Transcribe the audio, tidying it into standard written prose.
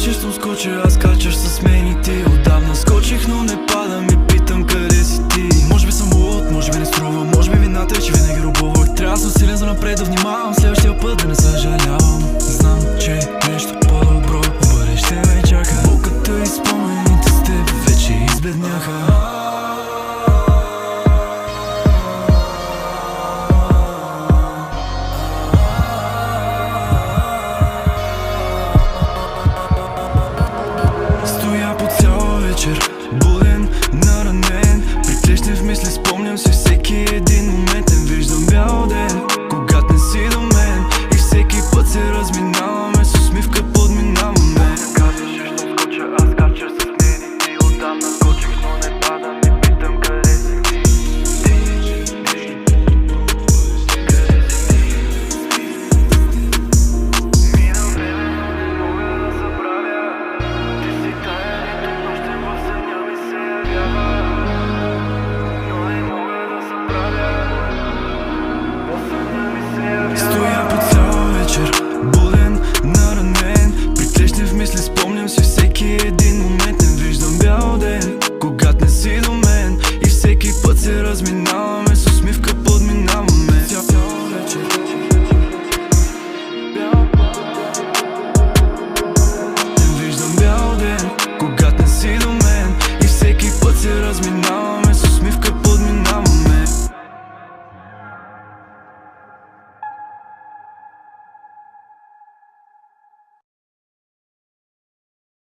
щом скоча, аз качаш с мен и ти. Отдавна скочих, но не падам и питам къде си ти. Може би съм луд, може би не струва, може би вината е, че винаги рубувах. Трябва да съм силен за напред, да внимавам следващия път да не съжалявам. Знам, че нещо по-добро в бъдеще ме чака. Болката и спомените с теб вече избедняха. Буден, наранен, приклещен в мисли, спомням си всеки един момент. Не виждам бял ден, когато не си до мен. И всеки път се разминаваме, с усмивка подминаваме. Казваш, че щом скоча, аз кача с мен и ти. Отдавна скочих, но не падам и питам къде си ти. Мина време, но не мога да забравя. Ти си тая, нито нощем в съня ми се явява. Но не мога да забравя. В съня ми се явява. Стоя по цяла вечер, буден, наранен, приклещен в мисли, спомням си всеки един момент. Не виждам бял ден, когато не си до мен. И всеки път се разминаваме,